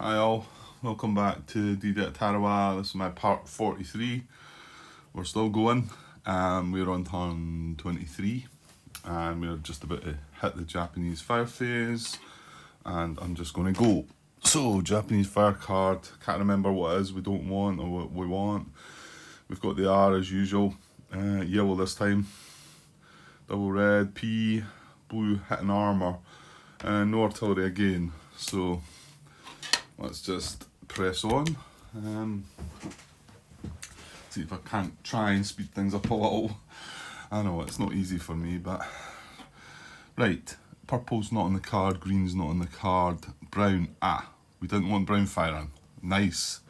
Hi all, welcome back to DD at Tarawa. This is my part 43. We're still going. We're on turn 23 and we're just about to hit the Japanese fire phase and I'm just going to go. So, Japanese fire card, can't remember what it is we don't want or what we want. We've got the R as usual, yellow this time, double red, P, blue hitting armour, and no artillery again. So, let's just press on. See if I can't try and speed things up a little. I know it's not easy for me, but right. Purple's not on the card, green's not on the card, brown. We didn't want brown firing. Nice.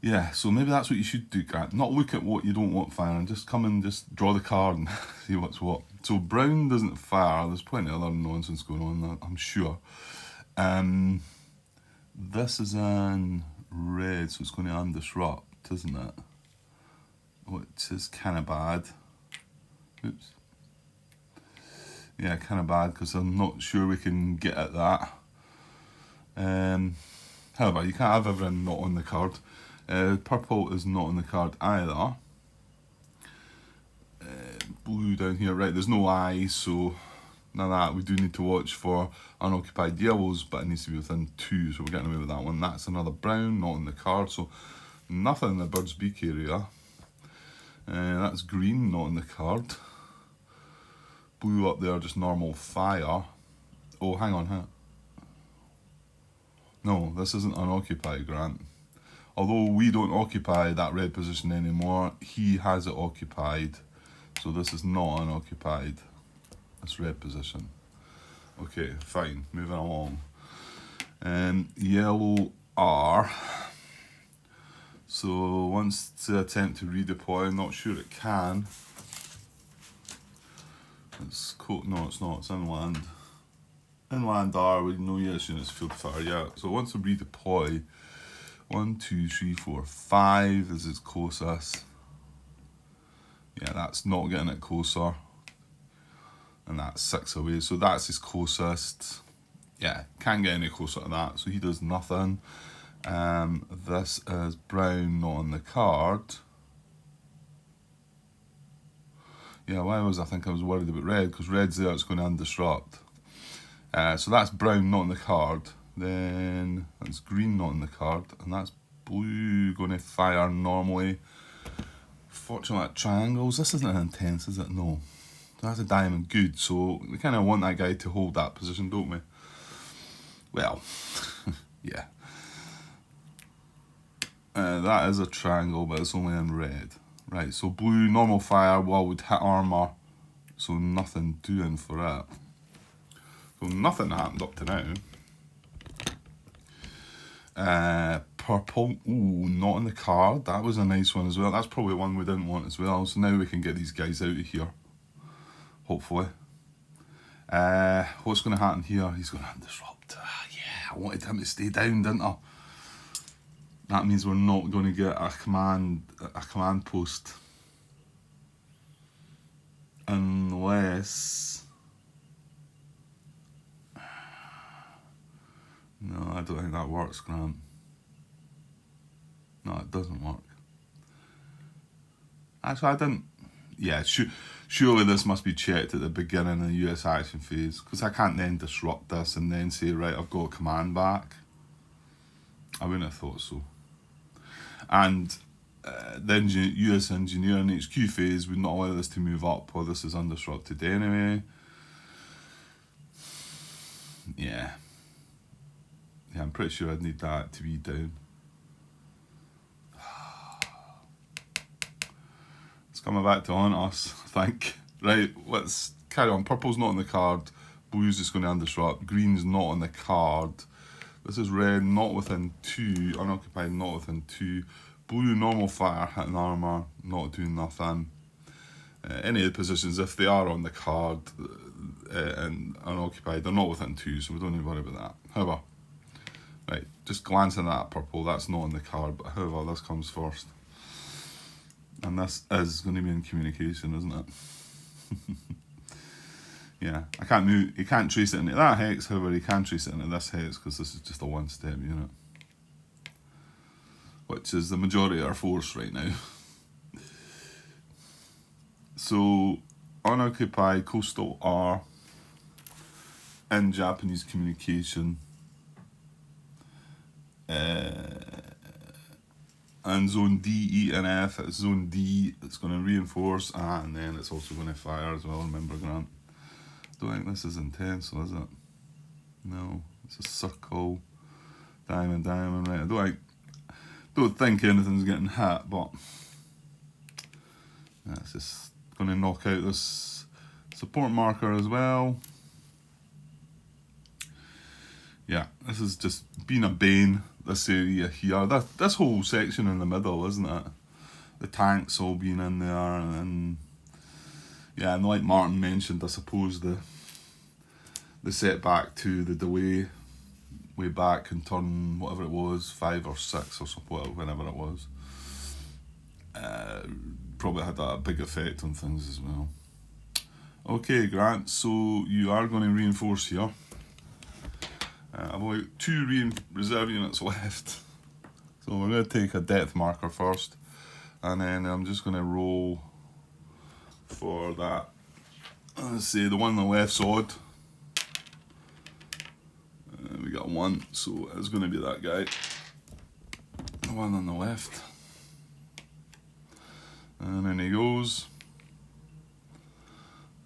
Yeah, so maybe that's what you should do, Grant. Not look at what you don't want firing, just come and just draw the card and see what's what. So brown doesn't fire, there's plenty of other nonsense going on, I'm sure. This is in red, so it's going to undisrupt, isn't it? Which is kind of bad. Oops. Yeah, kind of bad because I'm not sure we can get at that. However, you can't have everything not on the card. Purple is not on the card either. Blue down here, right, there's no eye, so none of that. We do need to watch for unoccupied yellows, but it needs to be within 2, so we're getting away with that one. That's another brown, not on the card, so nothing in the bird's beak area. That's green, not on the card. Blue up there, just normal fire. Oh, hang on. No, this isn't unoccupied, Grant. Although we don't occupy that red position anymore, he has it occupied. So this is not unoccupied, this red position. Okay, fine, moving along. Yellow R. So wants to attempt to redeploy, I'm not sure it can. It's no, it's not, it's inland. Inland R with no US units field fire yet. So it wants to redeploy. 1, 2, 3, 4, 5 is its closest. Yeah, that's not getting it closer. And that's 6 away, so that's his closest. Yeah, can't get any closer to that, so he does nothing. This is brown, not on the card. Yeah, why was I think I was worried about red? Because red's there, it's going to undisrupt. So that's brown, not on the card. Then that's green, not on the card. And that's blue, going to fire normally. Fortunately, at triangles, this isn't intense, is it? No. That's a diamond, good. So we kind of want that guy to hold that position, don't we? Well, yeah. That is a triangle, but it's only in red. Right, so blue, normal fire, well, would hit armour, so nothing doing for it. So nothing happened up to now. Purple, ooh, not on the card. That was a nice one as well. That's probably one we didn't want as well. So now we can get these guys out of here, hopefully. What's going to happen here? He's going to disrupt. Yeah, I wanted him to stay down, didn't I? That means we're not going to get a command post unless. No, I don't think that works, Grant. No, it doesn't work. Actually, I didn't. Yeah, surely this must be checked at the beginning of the US action phase, because I can't then disrupt this and then say, right, I've got a command back. I wouldn't have thought so. And the US engineering HQ phase would not allow this to move up while this is undisrupted anyway. Yeah. Yeah, I'm pretty sure I'd need that to be down. It's coming back to haunt us, I think. Right, let's carry on. Purple's not on the card. Blue's just going to undisrupt. Green's not on the card. This is red, not within 2. Unoccupied, not within 2. Blue, normal fire, hitting armour, not doing nothing. Any of the positions, if they are on the card and unoccupied, they're not within 2, so we don't need to worry about that. However, right, just glancing at that purple, that's not on the card, but however, this comes first. And this is going to be in communication, isn't it? Yeah, I can't move. He can't trace it into that hex. However, he can trace it into this hex because this is just a one-step unit, which is the majority of our force right now. So, unoccupied coastal R in Japanese communication, and zone D, E, and F. It's zone D. It's going to reinforce, and then it's also going to fire as well. Remember, Grant. Don't think this is intense, is it? No, it's a circle, diamond, diamond. Right. Don't think anything's getting hit, but that's just going to knock out this support marker as well. Yeah, this has just been a bane, this area here. This whole section in the middle, isn't it? The tanks all being in there, and yeah, and like Martin mentioned, I suppose the setback to the delay way back in turn, whatever it was, 5 or 6 or something, whenever it was, probably had a big effect on things as well. Okay, Grant, so you are going to reinforce here. I've only 2 reserve units left. So we're going to take a depth marker first, and then I'm just going to roll for that. Let's say the one on the left side. We got 1, so it's going to be that guy. The one on the left. And then he goes.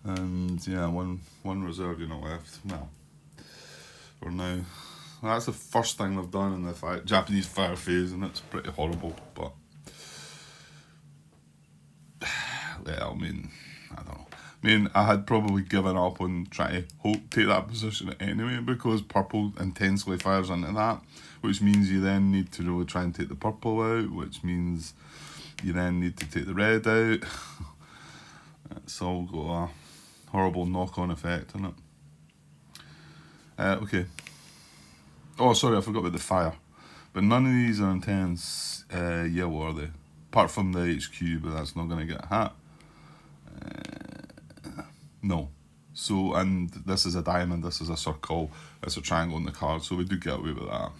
And yeah, one reserve unit left. Well, for now. That's the first thing they've done in the Japanese fire phase, and it's pretty horrible, but well, I mean, I don't know. I mean, I had probably given up on trying to take that position anyway, because purple intensely fires into that, which means you then need to really try and take the purple out, which means you then need to take the red out. It's all got a horrible knock-on effect, isn't it? Okay. Oh, sorry, I forgot about the fire. But none of these are intense yellow, are they? Apart from the HQ, but that's not going to get hit. No. So, and this is a diamond, this is a circle, it's a triangle on the card, so we do get away with that.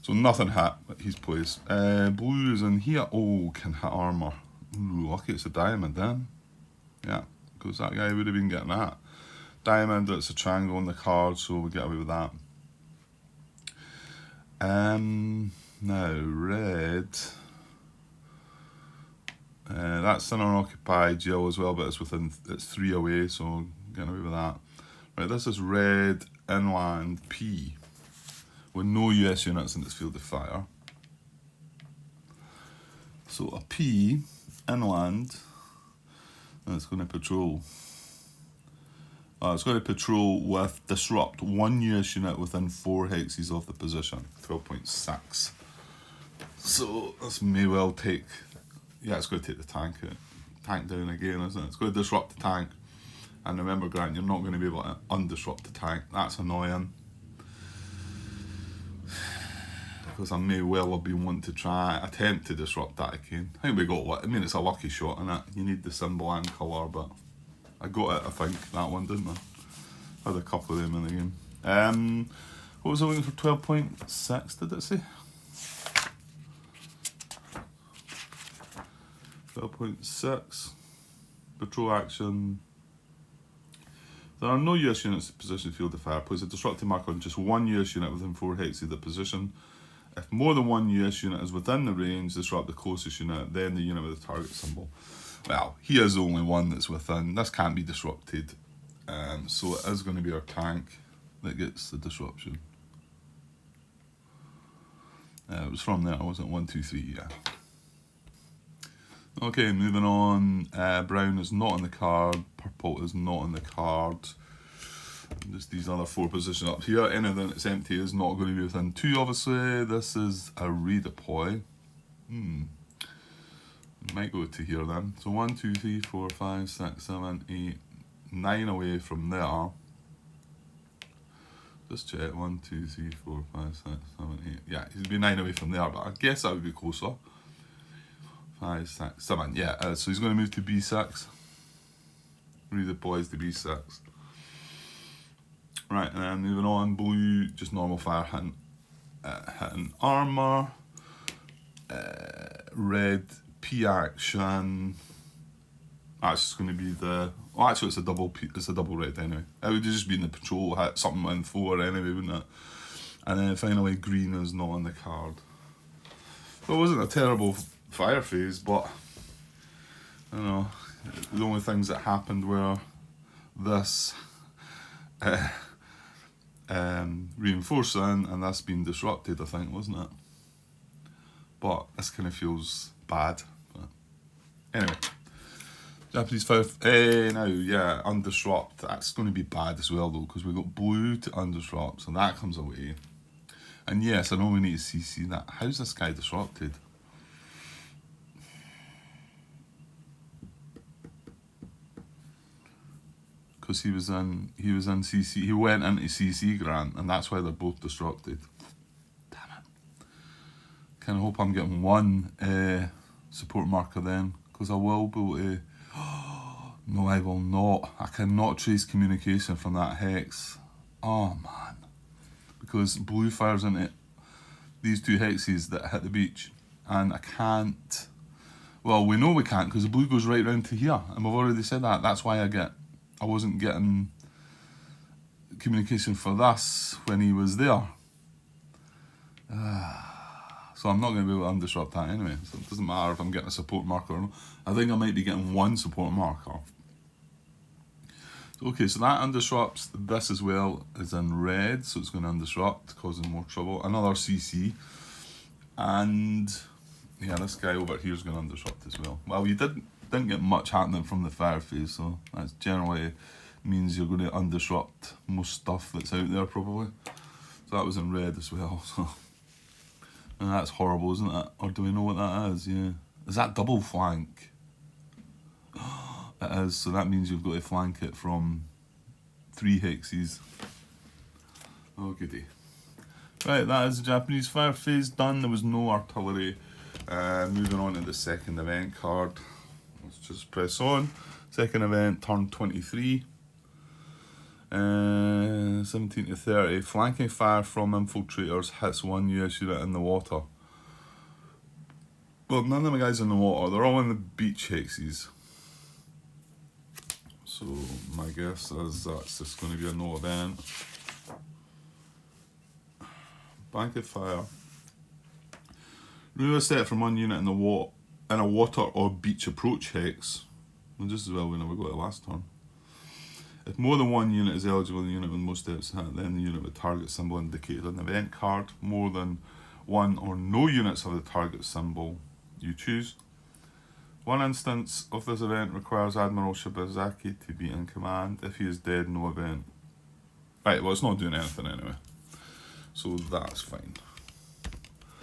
So nothing hit at his place. Blue is in here. Oh, can hit armour. Ooh, lucky it's a diamond then. Yeah, because that guy would have been getting that. Diamond, it's a triangle on the card, so we get away with that. Now red. That's an unoccupied yellow as well, but it's 3 away, so getting away with that. Right, this is red inland P with no US units in its field of fire. So a P inland, and it's going to patrol. It's going to patrol with disrupt 1 US unit within 4 hexes of the position, 12.6. So this may well take, yeah, it's going to take the tank down again, isn't it? It's going to disrupt the tank. And remember, Grant, you're not going to be able to undisrupt the tank. That's annoying. Because I may well have been wanting to attempt to disrupt that again. I think we got what, I mean, it's a lucky shot, innit? You need the symbol and colour, but I got it, I think, that one, didn't I? Had a couple of them in the game. What was I looking for? 12.6, did it say? 12.6. Patrol action. There are no US units in position field of fire. Place a disruptive marker on just 1 US unit within 4 hexes of the position. If more than 1 US unit is within the range, disrupt the closest unit, then the unit with the target symbol. Well, he is the only one that's within. This can't be disrupted. So it is going to be our tank that gets the disruption. It was from there, wasn't it? 1, 2, 3, yeah. Okay, moving on. Brown is not on the card. Purple is not on the card. Just these other 4 positions up here. Anything that's empty is not going to be within 2, obviously. This is a redeploy. Might go to here then. So 1, 2, 3, 4, 5, 6, 7, 8, 9 away from there. Just check. 1, 2, 3, 4, 5, 6, 7, 8. Yeah, he'd be 9 away from there, but I guess that would be closer. 5, 6, 7. Yeah, so he's going to move to B6. Redeploys to B6. Right, and then moving on, blue, just normal fire hitting armour. Red, P-action. That's just going to be the... Well, actually, it's a double red anyway. It would just be in the patrol hit, something in 4 anyway, wouldn't it? And then finally, green is not on the card. So it wasn't a terrible fire phase, but I don't know. The only things that happened were this reinforcing and this being disrupted, I think, wasn't it? But this kind of feels bad. But anyway, Japanese fire. Now, yeah, undisrupt. That's going to be bad as well, though, because we've got blue to undisrupt, so that comes away. And yes, I know we need to CC that. How's this guy disrupted? Because he was in CC. He went into CC Grant, and that's why they're both disrupted. Damn it! Kind of hope I'm getting one support marker then, because I will be able to. No, I will not. I cannot trace communication from that hex. Oh man. Because blue fires into these 2 hexes that hit the beach, and I can't. Well, we know we can't because the blue goes right round to here, and we've already said that. That's why I wasn't getting communication for this when he was there. So I'm not going to be able to undisrupt that anyway. So it doesn't matter if I'm getting a support marker or not. I think I might be getting 1 support marker. Okay, so that undisrupts. This as well is in red, so it's going to undisrupt, causing more trouble. Another CC. And yeah, this guy over here is going to undisrupt as well. Well, you didn't get much happening from the fire phase, so that generally means you're going to undisrupt most stuff that's out there probably. So that was in red as well. So and that's horrible, isn't it? Or do we know what that is? Yeah. Is that double flank? It is, so that means you've got to flank it from 3 hexes. Oh goody. Right, that is the Japanese fire phase done. There was no artillery. Moving on to the second event card. Let's just press on. Second event, turn 23. 17 to 30. Flanking fire from infiltrators hits 1 US unit in the water. Well, none of my guys in the water. They're all in the beach hexes. So my guess is that's just going to be a no event. Blanket fire. Remove a set from 1 unit in a water or beach approach hex. Well, just as well we never got it last turn. If more than 1 unit is eligible in the unit with most steps hit, then the unit with target symbol indicated on the event card. More than 1 or no units have the target symbol you choose. 1 instance of this event requires Admiral Shibazaki to be in command. If he is dead, no event. Right, well, it's not doing anything anyway. So that's fine.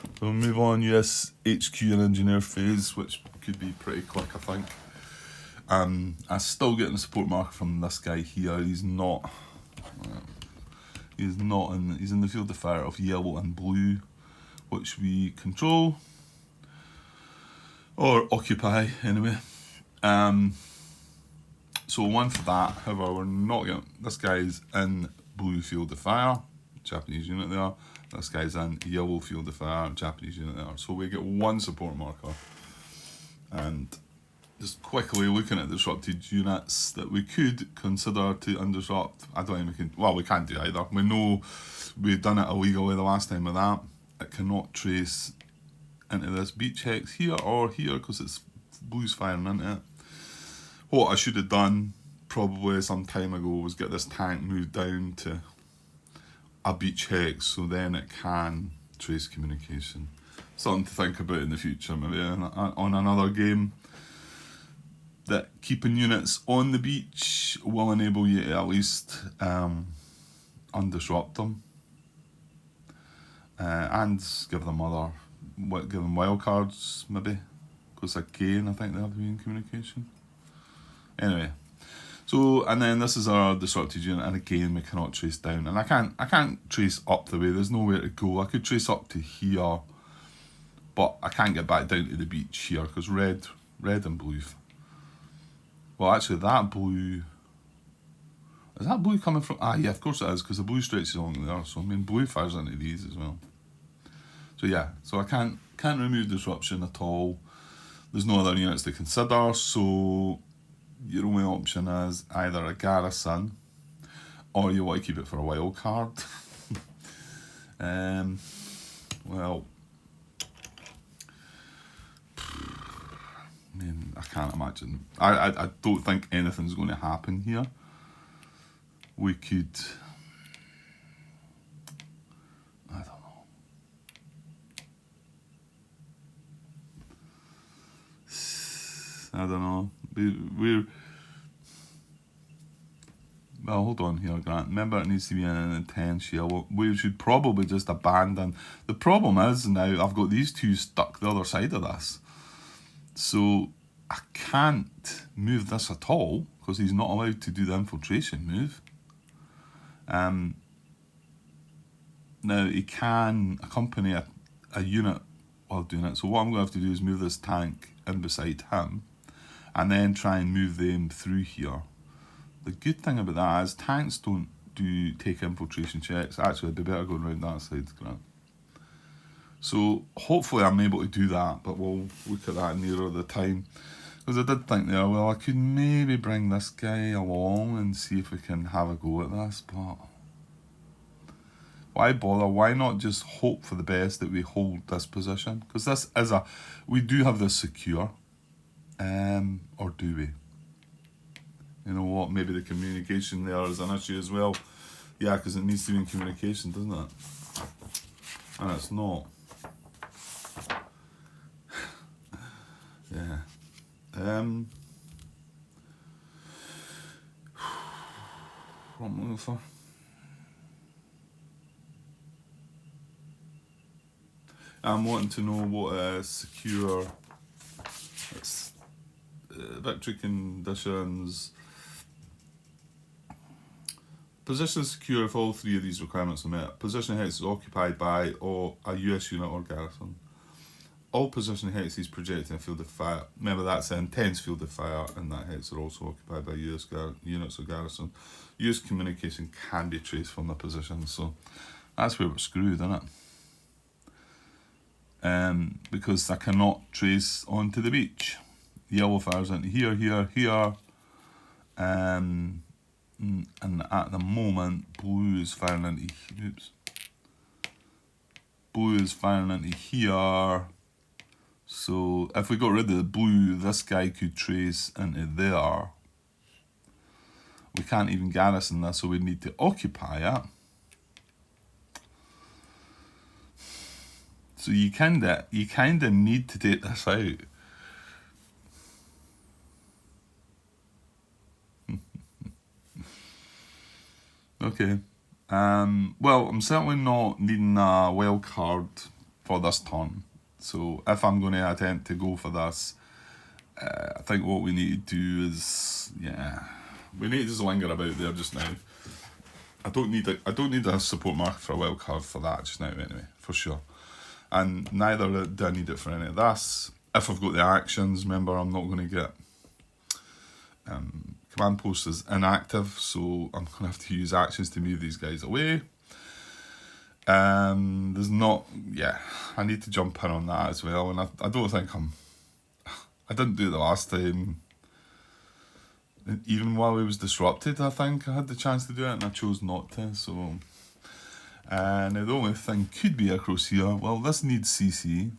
So we'll move on, US HQ and engineer phase, which could be pretty quick, I think. I'm still getting a support marker from this guy here. He's in the field of fire of yellow and blue, which we control. Or occupy, anyway. So 1 for that. However, we're not getting... This guy's in blue field of fire. Japanese unit there. This guy's in yellow field of fire. Japanese unit there. So we get 1 support marker. And just quickly looking at disrupted units that we could consider to undisrupt. I don't think we can... Well, we can't do either. We know we've done it illegally the last time with that. It cannot trace into this beach hex here or here because it's blue's firing into it. What I should have done probably some time ago was get this tank moved down to a beach hex so then it can trace communication. Something to think about in the future, maybe on another game, that keeping units on the beach will enable you to at least undisrupt them and give them wildcards maybe, because again I think they have to be in communication. Anyway, so and then this is our disrupted unit, and again we cannot trace down, and I can't trace up the way. There's nowhere to go. I could trace up to here, but I can't get back down to the beach here because red and blue. Well, actually that blue Is that blue coming from? Ah, yeah, of course it is, because the blue stretches along there. So I mean, blue fires into these as well. So yeah, so I can't remove disruption at all. There's no other units to consider, so your only option is either a garrison, or you want to keep it for a wild card. Well, I mean, I can't imagine. I don't think anything's going to happen here. We could, I don't know. I don't know. We're well, hold on here, Grant. Remember, it needs to be an intense shield. We should probably just abandon. The problem is now I've got these two stuck the other side of this. So I can't move this at all because he's not allowed to do the infiltration move. Now he can accompany a unit while doing it. So what I'm going to have to do is move this tank in beside him and then try and move them through here. The good thing about that is tanks don't take infiltration checks. Actually, it'd be better going around that side, Grant. So hopefully I'm able to do that, but we'll look at that nearer the time. Because I did think there, well, I could maybe bring this guy along and see if we can have a go at this, but why bother? Why not just hope for the best that we hold this position? Because this is we do have this secure, or do we? You know what, maybe the communication there is an issue as well. Yeah, because it needs to be in communication, doesn't it? And it's not. Yeah. What am I looking for? I'm wanting to know what a secure victory conditions. Position is secure if all three of these requirements are met. Position hex is occupied by a US unit or garrison. All position hexes projecting a field of fire. Remember, that's an intense field of fire, and that hex are also occupied by US units or garrison. US communication can be traced from the position, so that's where we're screwed, isn't it? Because I cannot trace onto the beach. Yellow fires into here, here. And at the moment, blue is firing into. Oops. Blue is firing into here. So if we got rid of the blue, this guy could trace into there. We can't even garrison this, so we need to occupy it. So you kinda need to take this out. Okay. Well, I'm certainly not needing a wild card for this turn. So if I'm going to attempt to go for this, I think what we need to do is, we need to just linger about there just now. I don't need a support marker for a wild card for that just now anyway, for sure. And neither do I need it for any of this. If I've got the actions, remember I'm not going to get command post is inactive, so I'm going to have to use actions to move these guys away. There's not, I need to jump in on that as well, and I don't think I didn't do it the last time. Even while it was disrupted, I think I had the chance to do it, and I chose not to, so. And the only thing could be across here, well, this needs CC.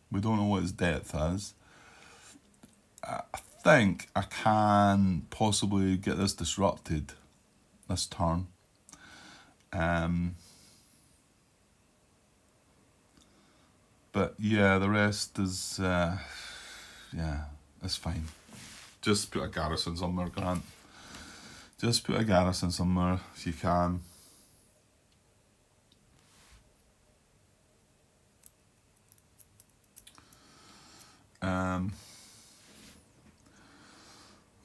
We don't know what its depth is. I think I can possibly get this disrupted this turn. But yeah, the rest is, it's fine. Just put a garrison somewhere, Grant. Just put a garrison somewhere if you can.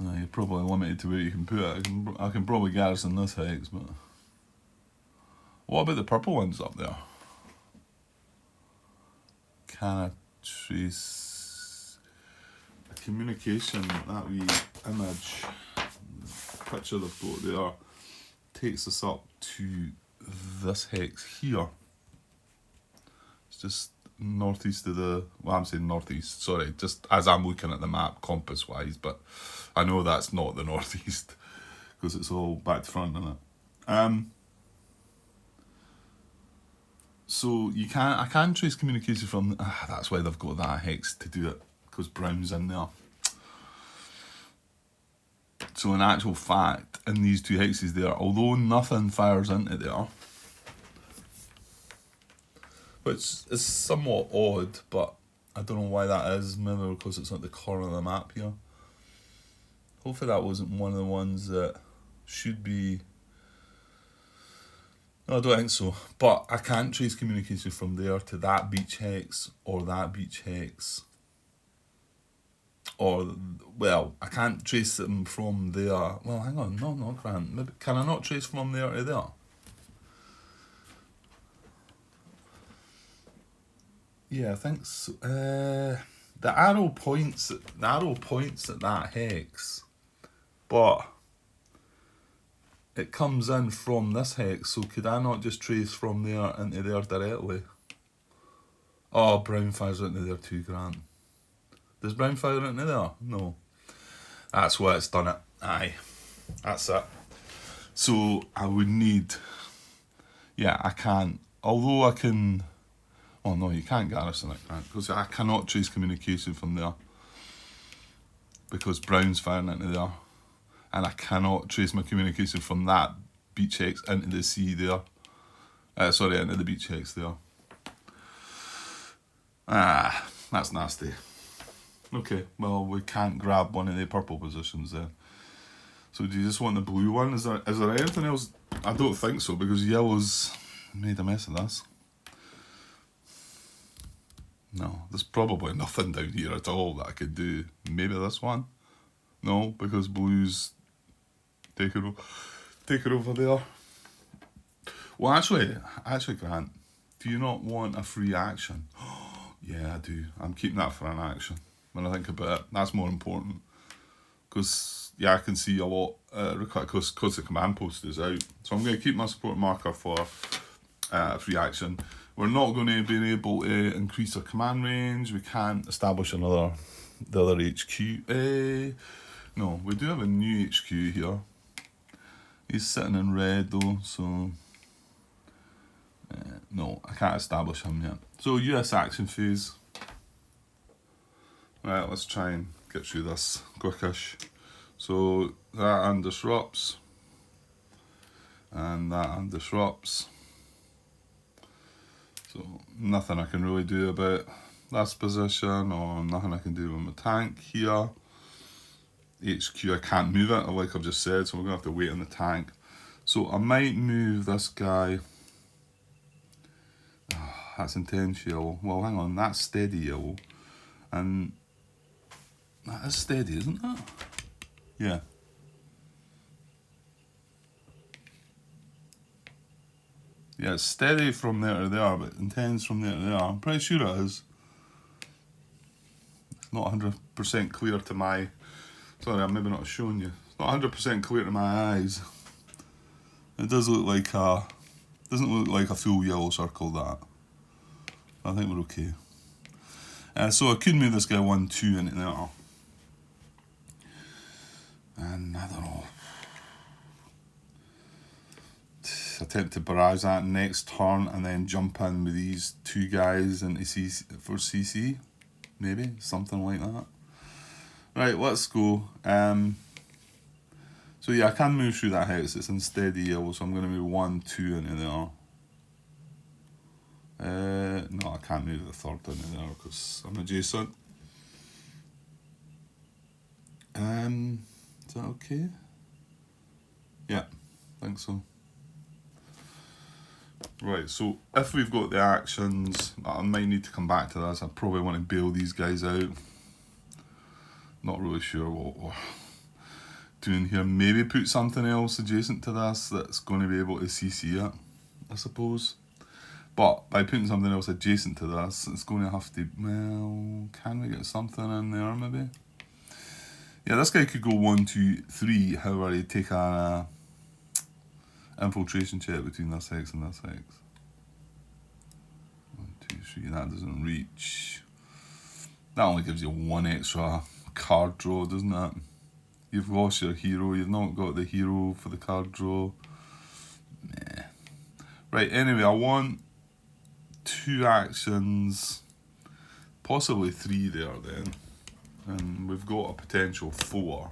You're probably limited to where you can put it. I can probably garrison this hex, but what about the purple ones up there? Can I trace a communication, that wee image, picture they've got there? takes us up to this hex here. It's just northeast of the, well, I'm saying northeast, sorry, just as I'm looking at the map compass wise, but I know that's not the northeast because it's all back to front, isn't it? So I can trace communication from, that's why they've got that hex to do it, because brown's in there. So in actual fact, in these two hexes there, although nothing fires into there, which is somewhat odd, but I don't know why that is, maybe because it's at the corner of the map here. Hopefully that wasn't one of the ones that should be... No, I don't think so. But I can't trace communication from there to that beach hex, or that beach hex. Or, well, I can't trace them from there. Well, hang on, no, Grant. Maybe, can I not trace from there to there? Yeah, I think so. The arrow points at that hex, but it comes in from this hex, so could I not just trace from there into there directly? Oh, brown fires into there too, Grant. Does brown fire into there? No. That's why it's done it. Aye. That's it. So I would need... Yeah, I can't. Although I can... Oh no, you can't garrison it, Grant, because I cannot trace communication from there. Because brown's firing into there. And I cannot trace my communication from that beach hex into the sea there. Into the beach hex there. That's nasty. Okay, well, we can't grab one of the purple positions then. So do you just want the blue one? Is there anything else? I don't think so, because yellow's made a mess of this. No, there's probably nothing down here at all that I could do. Maybe this one? No, because blue's take it over there. Well, actually, Grant, do you not want a free action? Yeah, I do. I'm keeping that for an action. When I think about it, that's more important. Because, yeah, I can see a lot, because the command post is out. So I'm going to keep my support marker for free action. We're not going to be able to increase our command range. We can't establish the other HQ. No, we do have a new HQ here. He's sitting in red though, so no, I can't establish him yet. So US action phase. Right, let's try and get through this quickish. So that undisrupts, and that undisrupts. So nothing I can really do about this position, or nothing I can do with my tank here. HQ, I can't move it, like I've just said, so we're going to have to wait on the tank. So I might move this guy. Oh, that's intense yellow. Well, hang on, that's steady yellow. And that is steady, isn't it? Yeah. Yeah, it's steady from there to there, but intense from there to there. I'm pretty sure it is. It's not 100% clear to my... Sorry, I'm maybe not showing you. It's not 100% clear to my eyes. It does look like a... Doesn't look like a full yellow circle, that. I think we're okay. So I could move this guy 1-2 into there. And I don't know. Attempt to barrage that next turn and then jump in with these two guys into CC for CC. Maybe, something like that. Right, let's go. So yeah, I can move through that hex. It's in steady yellow, so I'm going to move 1-2 into there. No, I can't move the third into there because I'm adjacent. Is that okay? Yeah, I think so. Right, so if we've got the actions, I might need to come back to this. I probably want to bail these guys out. Not really sure what we're doing here. Maybe put something else adjacent to this that's going to be able to CC it, I suppose. But by putting something else adjacent to this, it's going to have to... Well, can we get something in there maybe? Yeah, this guy could go 1, 2, 3. However, he'd take a Infiltration check between this hex and this hex. 1, 2, 3, that doesn't reach. That only gives you one extra card draw, doesn't it? You've lost your hero, you've not got the hero for the card draw. Meh. Right, anyway, I want 2 actions, possibly 3 there then. And we've got a potential 4.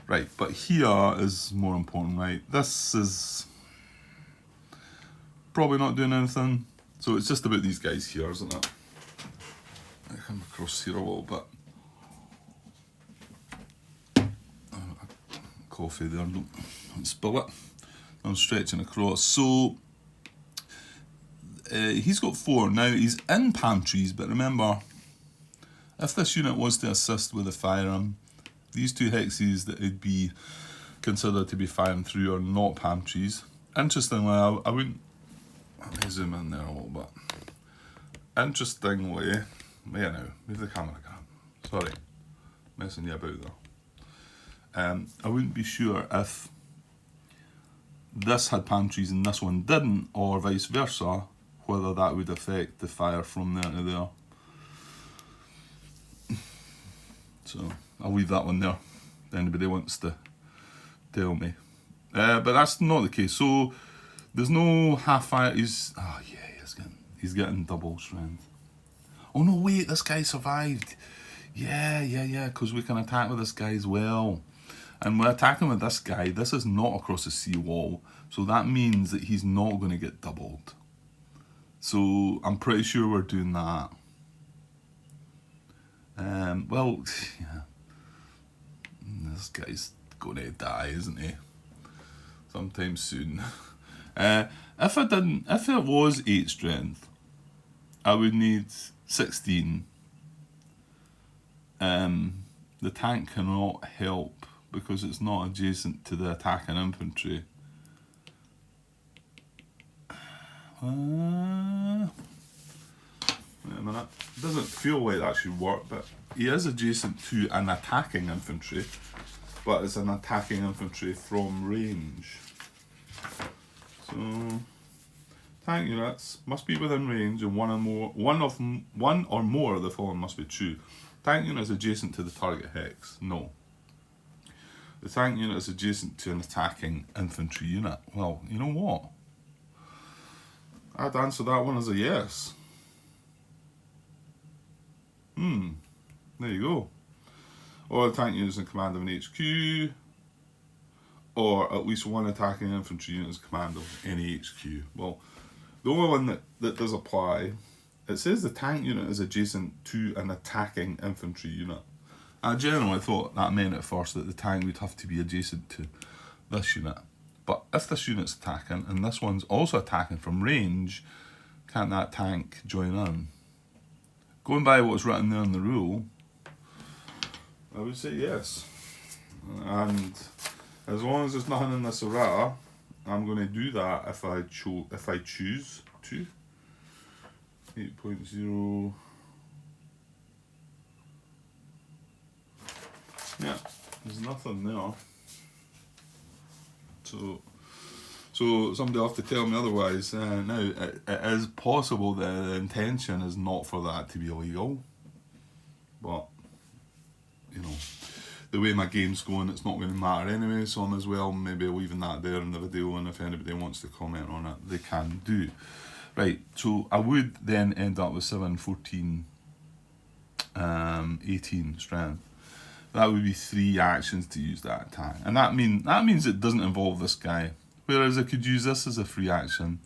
Right, but here is more important, right? This is probably not doing anything. So it's just about these guys here, isn't it? I come across here a little bit. Coffee there, don't spill it. I'm stretching across. So he's got 4. Now he's in pantries, but remember, if this unit was to assist with the firearm, these 2 hexes that it'd be considered to be firing through are not pantries. Interestingly, I wouldn't. Let me zoom in there a little bit. Interestingly, yeah, now move the camera again. Sorry, messing you about there. I wouldn't be sure if this had pantries and this one didn't, or vice versa, whether that would affect the fire from there to there. So I'll leave that one there if anybody wants to tell me. But that's not the case. So there's no half fire. He's getting double strength. Oh no, wait, this guy survived. Yeah, because we can attack with this guy as well. And we're attacking with this guy. This is not across the seawall, so that means that he's not going to get doubled. So I'm pretty sure we're doing that. Well, yeah. This guy's going to die, isn't he? Sometime soon. If it was 8 strength, I would need 16. The tank cannot help because it's not adjacent to the attacking infantry. Wait a minute. It doesn't feel like that should work, but he is adjacent to an attacking infantry, but it's an attacking infantry from range. So tank units must be within range, and one or more of the following must be true. Tank unit is adjacent to the target hex. No. The tank unit is adjacent to an attacking infantry unit. Well, you know what? I'd answer that one as a yes. There you go. Or the tank unit is in command of an HQ, or at least one attacking infantry unit is in command of any HQ. Well, the only one that does apply, it says the tank unit is adjacent to an attacking infantry unit. I generally thought that meant at first that the tank would have to be adjacent to this unit. But if this unit's attacking, and this one's also attacking from range, can't that tank join in? Going by what's written there in the rule, I would say yes. And as long as there's nothing in this errata, I'm going to do that if I choose to. 8.0. Yeah, there's nothing there. So somebody will have to tell me otherwise. Now, it is possible that the intention is not for that to be illegal, but you know, the way my game's going, it's not going to matter anyway, so I might as well maybe leaving that there in the video, and if anybody wants to comment on it, they can do. Right, so I would then end up with 7, 14, 18 strength. That would be 3 actions to use that attack, and that means it doesn't involve this guy. Whereas I could use this as a free action,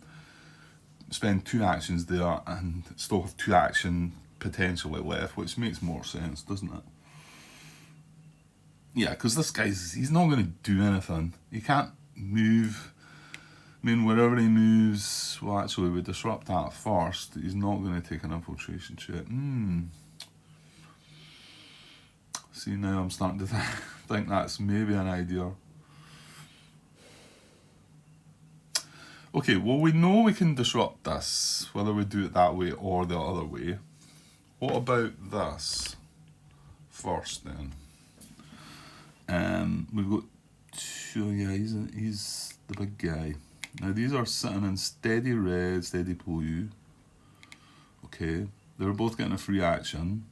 spend 2 actions there, and still have 2 action potentially left, which makes more sense, doesn't it? Yeah, because this he's not going to do anything. He can't move. I mean, wherever he moves, well, actually, we disrupt that first. He's not going to take an infiltration check. See, now I'm starting to think that's maybe an idea. Okay, well, we know we can disrupt this, whether we do it that way or the other way. What about this first, then? We've got 2, yeah, he's the big guy. Now these are sitting in steady red, steady blue. Okay, they're both getting a free action.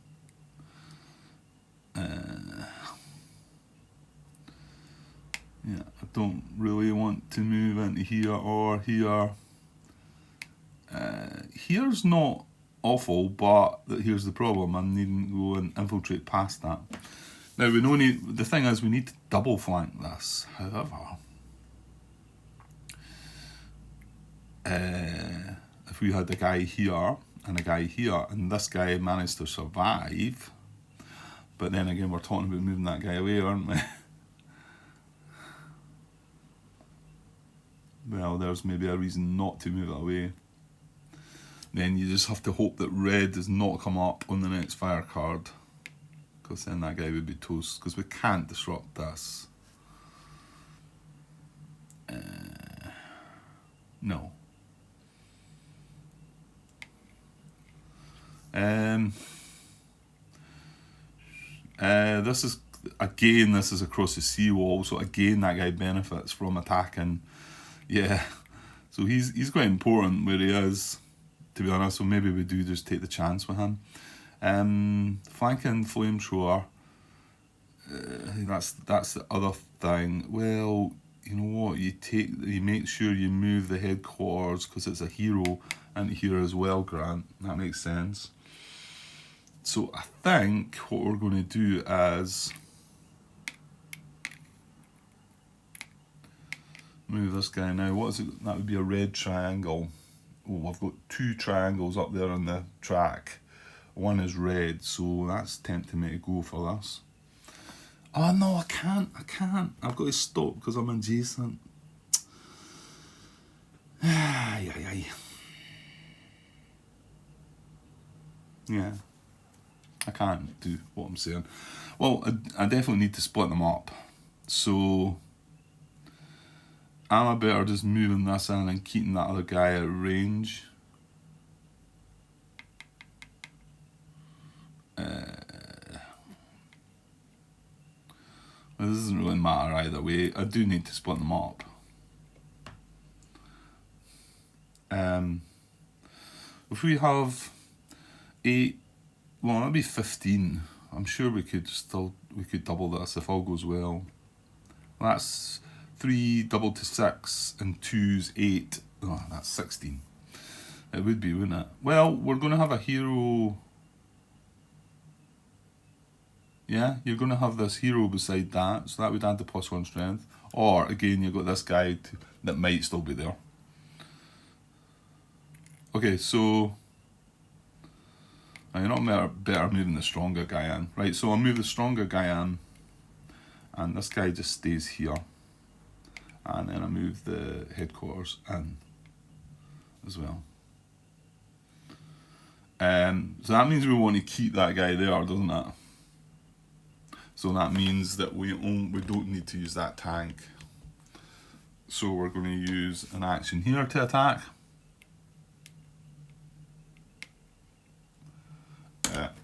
Yeah, I don't really want to move into here or here. Here's not awful, but here's the problem. I'm needing to go and infiltrate past that. Now we don't need. The thing is, we need to double flank this. However, if we had a guy here and a guy here, and this guy managed to survive, but then again, we're talking about moving that guy away, aren't we? Well, there's maybe a reason not to move it away. Then you just have to hope that red does not come up on the next fire card, because then that guy would be toast, because we can't disrupt this. No. This is across the seawall, so again that guy benefits from attacking. Yeah, so he's quite important where he is, to be honest, so maybe we do just take the chance with him. Flanking flamethrower, that's the other thing. Well, you know what, you make sure you move the headquarters, because it's a hero into here as well, Grant. That makes sense. So I think what we're going to do is move this guy now. What is it? That would be a red triangle. Oh, I've got two triangles up there on the track. One is red, so that's tempting me to go for this. Oh no, I can't. I've got to stop because I'm adjacent. Ay. Yeah, I can't do what I'm saying. Well, I definitely need to split them up. So am I better just moving this in and keeping that other guy at range? Well, this doesn't really matter either way. I do need to split them up. If we have 8, well, that'd be 15. I'm sure we could double this if all goes well. That's 3 doubled to 6 and 2's 8. Oh, that's 16. It would be, wouldn't it? Well, we're going to have a hero. Yeah, you're going to have this hero beside that, so that would add the +1 strength. Or, again, you've got this guy that might still be there. Okay, so you're not better moving the stronger guy in. Right, so I'll move the stronger guy in, and this guy just stays here. And then I move the headquarters in as well. So that means we want to keep that guy there, doesn't it? So that means that we don't need to use that tank. So we're going to use an action here to attack.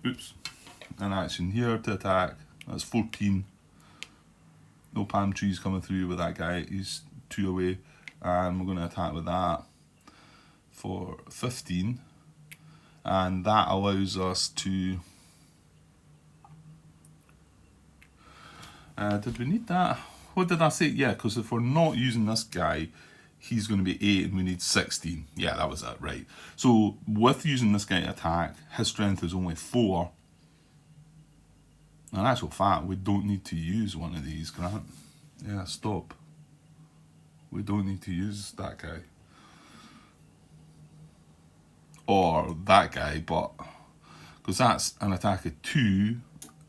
Oops. An action here to attack. That's 14. No palm trees coming through with that guy. He's 2 away. And we're going to attack with that for 15. And that allows us to... did we need that? What did I say? Yeah, because if we're not using this guy, he's going to be 8 and we need 16. Yeah, that was it, right. So with using this guy to attack, his strength is only 4. In actual fact, we don't need to use one of these, Grant. Yeah, stop. We don't need to use that guy. Or that guy, but... because that's an attack of 2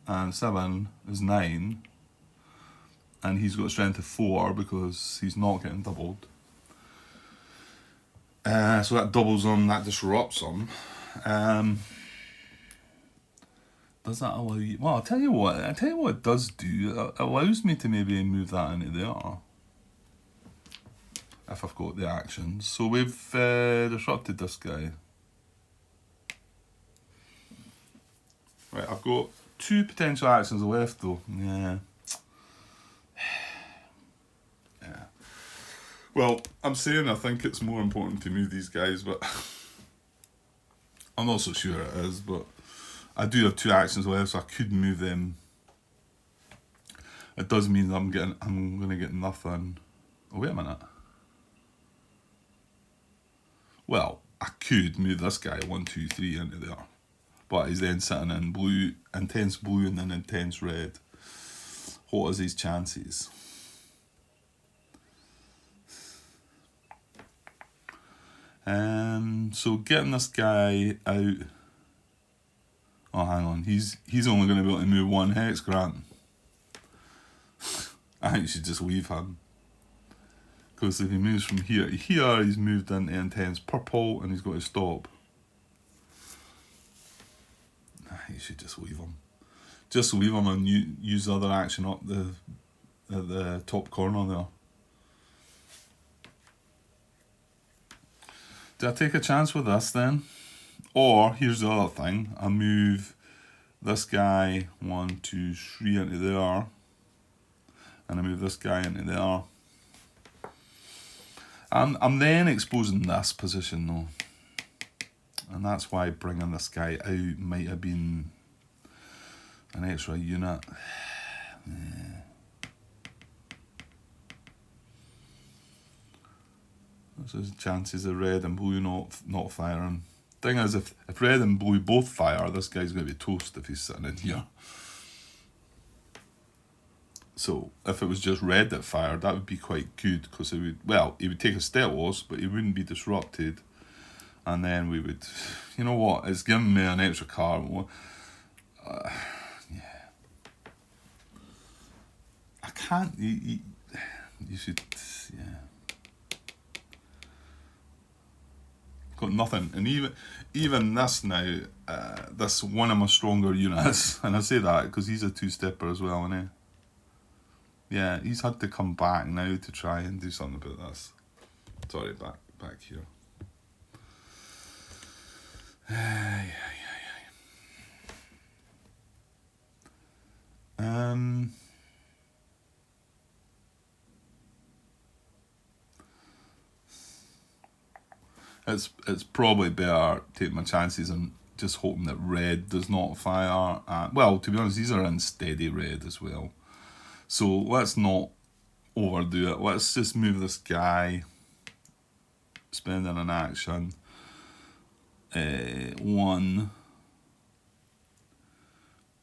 and 7 is 9. And he's got a strength of 4 because he's not getting doubled. So that doubles him, that disrupts him. Does that allow you... well, I'll tell you what it does do. It allows me to maybe move that into there. If I've got the actions. So we've disrupted this guy. Right, I've got 2 potential actions left though. Yeah. Well, I'm saying I think it's more important to move these guys, but I'm not so sure it is. But I do have 2 actions left, so I could move them. It does mean I'm gonna get nothing. Oh, wait a minute. Well, I could move this guy 1, 2, 3 into there, but he's then sitting in blue, intense blue, and then intense red. What is his chances? So getting this guy out. Oh, hang on. He's only going to be able to move 1 hex, Grant. I think you should just leave him. Because if he moves from here to here, he's moved into intense purple and he's got to stop. You should just leave him. Just leave him and use the other action up at the top corner there. Do I take a chance with this then? Or, here's the other thing. I move this guy 1, 2, 3 into there. And I move this guy into there. I'm then exposing this position though. And that's why bringing this guy out might have been an extra unit. Yeah. There's chances of red and blue not firing. Thing is, if red and blue both fire, this guy's going to be toast if he's sitting in here. So if it was just red that fired, that would be quite good, because he would take a step loss, but he wouldn't be disrupted. And then we would, you know what, it's giving me an extra card. Yeah. I can't, you should, yeah. Got nothing. And even this now, this one of my stronger units, and I say that because he's a 2-stepper as well, isn't he? Yeah, he's had to come back now to try and do something about this. Sorry, back here. It's probably better taking my chances and just hoping that red does not fire. Well, to be honest, these are in steady red as well. So let's not overdo it. Let's just move this guy, spending an action. 1,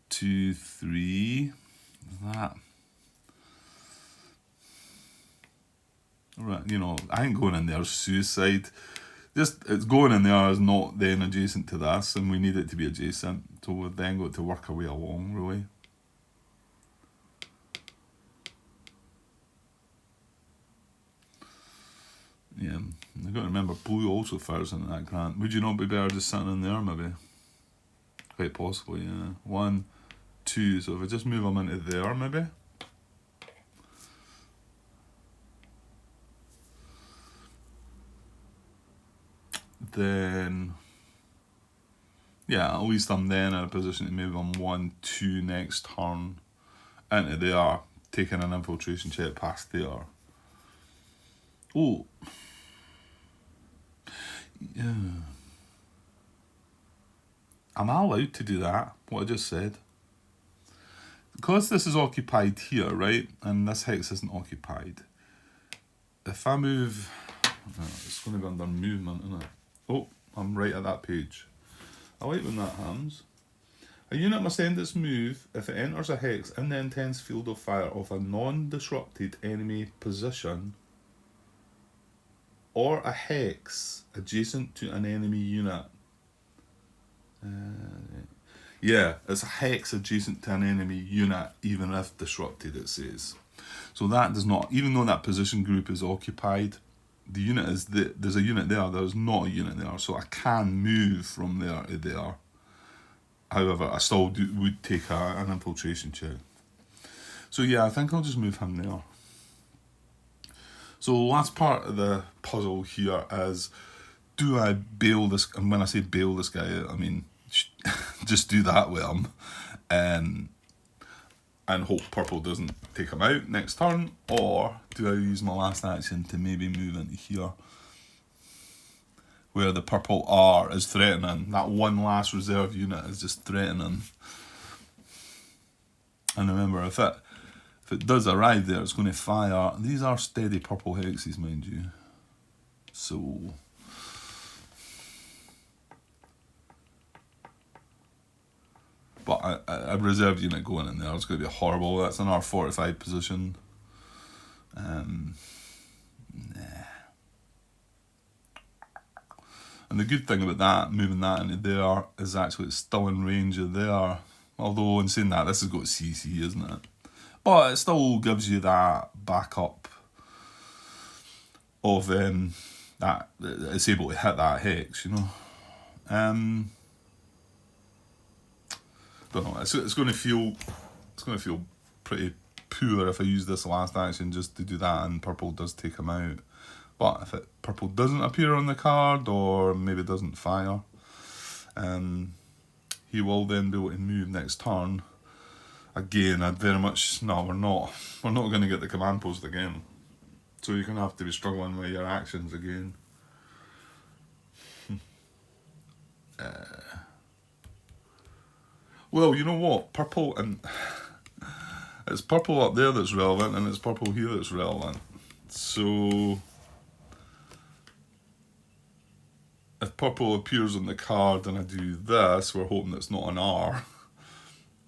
2, 3. That. Right, I ain't going in there suicide. Just, it's going in there is not then adjacent to this, and we need it to be adjacent. So we've then got to work our way along, really. Yeah, I've got to remember, blue also fires into that, Grant. Would you not be better just sitting in there, maybe? Quite possibly, yeah. 1, 2, so if I just move them into there, maybe? Then, yeah, at least I'm then in a position to move them 1, 2 next turn into there, taking an infiltration check past there. Oh. Yeah. Am I allowed to do that, what I just said? Because this is occupied here, right, and this hex isn't occupied, if I move, it's going to be under movement, isn't it? Oh, I'm right at that page. I like when that happens. A unit must end its move if it enters a hex in the intense field of fire of a non-disrupted enemy position or a hex adjacent to an enemy unit. Yeah, it's a hex adjacent to an enemy unit, even if disrupted, it says. So that does not, even though that position group is occupied, the unit is there's a unit there's not a unit there, so I can move from there to there. However, I still would take an infiltration check. So yeah, I think I'll just move him there. So the last part of the puzzle here is, do I bail this, and when I say bail this guy out, I mean just do that with him. and hope purple doesn't take him out next turn, or do I use my last action to maybe move into here where the purple R is threatening? That one last reserve unit is just threatening. And remember, if it does arrive there, it's going to fire. These are steady purple hexes, mind you. So but a reserve unit going in there is going to be horrible. That's an R45 position. Nah. And the good thing about that, moving that into there, is actually it's still in range of there. Although in saying that, this has got CC, isn't it? But it still gives you that backup of that it's able to hit that hex, you know. Don't know. It's going to feel pretty poor if I use this last action just to do that, and purple does take him out. But if purple doesn't appear on the card, or maybe doesn't fire, he will then be able to move next turn. Again, I'd very much we're not going to get the command post again. So you're going to have to be struggling with your actions again. Well, you know what? Purple, and it's purple up there that's relevant, and it's purple here that's relevant. So if purple appears on the card and I do this, we're hoping it's not an R.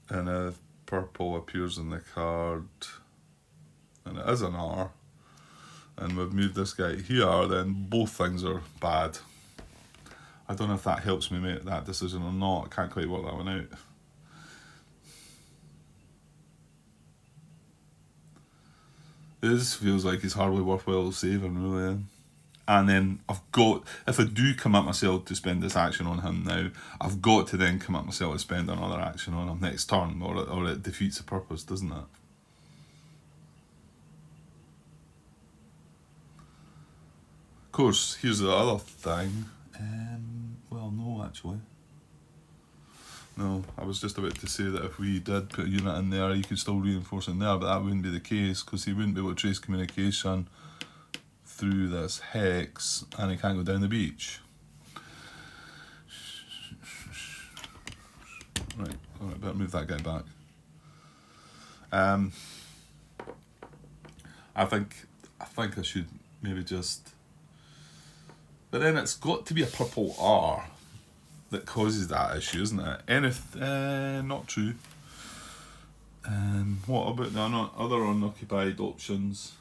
And if purple appears on the card and it is an R, and we've moved this guy here, then both things are bad. I don't know if that helps me make that decision or not. I can't quite work that one out. This feels like it's hardly worthwhile saving, really. And then if I do commit myself to spend this action on him now, I've got to then commit myself to spend another action on him next turn, or it defeats the purpose, doesn't it? Of course, here's the other thing. Well, no, actually. No, I was just about to say that if we did put a unit in there, you could still reinforce in there, but that wouldn't be the case, because he wouldn't be able to trace communication through this hex, and he can't go down the beach. Right, alright, better move that guy back. I think I should maybe just... But then it's got to be a purple R that causes that issue, isn't it? Not true. What about the other unoccupied options?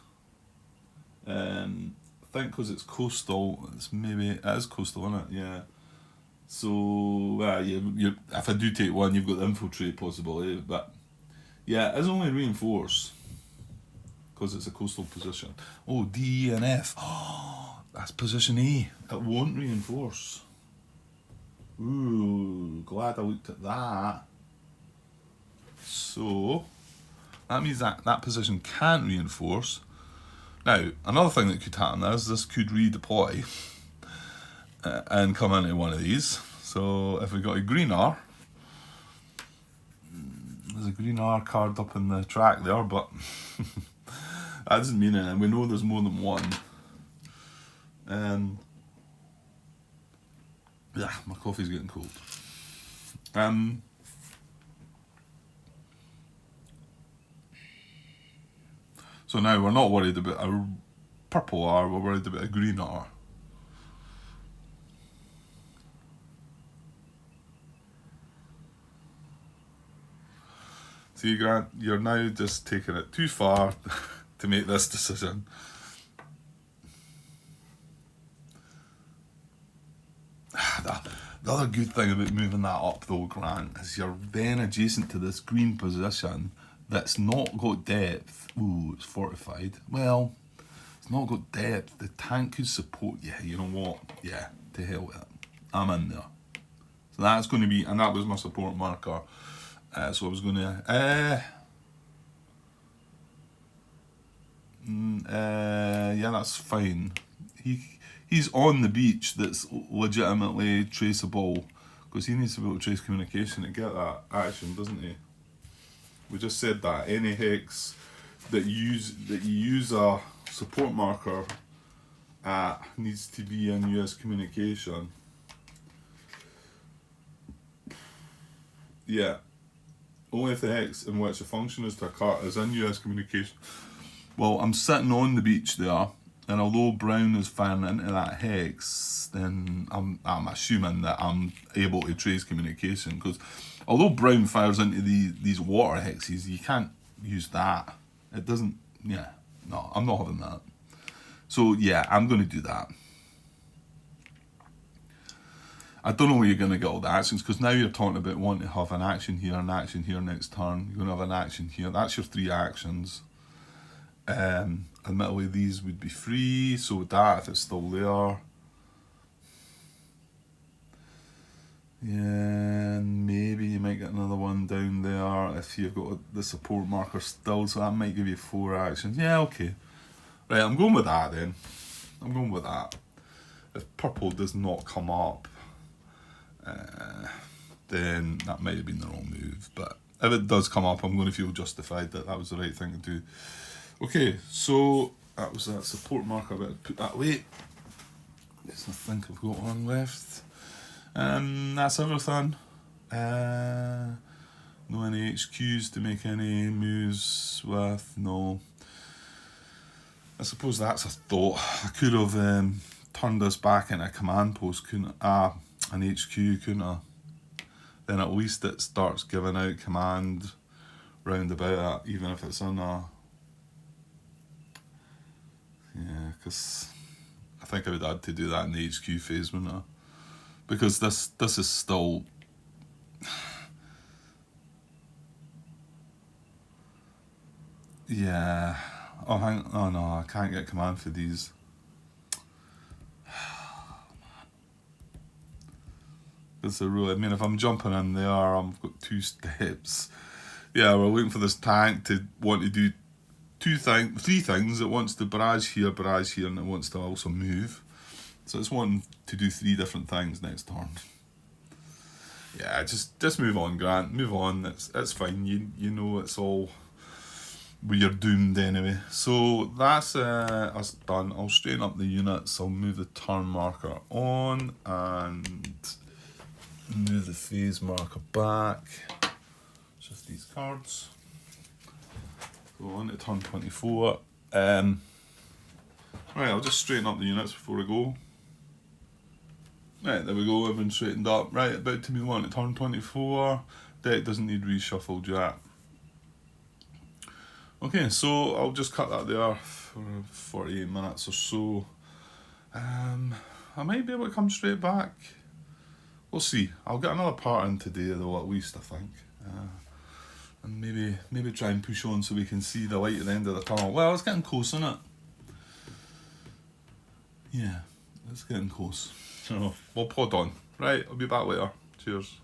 I think because it's coastal, it is coastal, isn't it? Yeah. So, if I do take one, you've got the infiltrate possibility, but yeah, it is only reinforce because it's a coastal position. Oh, D, E, and F. Oh, that's position A. It won't reinforce. Ooh, glad I looked at that. So that means that position can't reinforce. Now, another thing that could happen is this could redeploy and come into one of these. So if we got a green R, there's a green R card up in the track there, but that doesn't mean anything. We know there's more than one. Yeah, my coffee's getting cold. So now we're not worried about a purple R, we're worried about a green R. See, Grant, you're now just taking it too far to make this decision. The other good thing about moving that up though, Grant, is you're then adjacent to this green position that's not got depth. Ooh, it's fortified. Well, it's not got depth. The tank could support you. You know what? Yeah, to hell with it. I'm in there. So that's going to be, and that was my support marker. So I was going to, yeah, that's fine. He's on the beach that's legitimately traceable, because he needs to be able to trace communication to get that action, doesn't he? We just said that any hex that you use a support marker at needs to be in US communication. Yeah. Only if the hex in which the function is to occur is in US communication. Well, I'm sitting on the beach there, and although brown is firing into that hex, then I'm assuming that I'm able to trace communication, because although brown fires into these water hexes, you can't use that. It doesn't, yeah, no, I'm not having that. So yeah, I'm going to do that. I don't know where you're going to get all the actions, because now you're talking about wanting to have an action here next turn. You're going to have an action here. That's your 3 actions. Admittedly, these would be free, so with that, if it's still there. Yeah, maybe you might get another one down there if you've got the support marker still, so that might give you 4 actions. Yeah, okay. Right, I'm going with that then. I'm going with that. If purple does not come up, then that might have been the wrong move. But if it does come up, I'm going to feel justified that that was the right thing to do. Okay, so that was that support marker. I better put that away. Yes, I think I've got one left. That's everything. No any HQs to make any moves with. No. I suppose that's a thought. I could have turned this back into a command post, couldn't I? An HQ, couldn't I? Then at least it starts giving out command round about it, even if it's in a... Yeah, because I think I would have to do that in the HQ phase, wouldn't I? Because this is still... Yeah. Oh no, I can't get command for these. It's a rule. I mean, if I'm jumping in there, I've got 2 steps. Yeah, we're waiting for this tank to want to do 3 things. It wants to barrage here, and it wants to also move. So it's wanting to do 3 different things next turn. Yeah, just move on, Grant. Move on. It's fine. You know it's all... You're doomed anyway. So that's us done. I'll straighten up the units. I'll move the turn marker on and move the phase marker back. Just these cards. Go on to turn 24. Right, I'll just straighten up the units before I go. Right, there we go, everyone's straightened up. Right, about to move on to turn 24. Deck doesn't need reshuffled yet. Okay, so I'll just cut that there for 48 minutes or so. I might be able to come straight back. We'll see. I'll get another part in today though, at least, I think. And maybe try and push on so we can see the light at the end of the tunnel. Well, it's getting close, isn't it? Yeah, it's getting close. So we'll pod on. Right, I'll be back later. Cheers.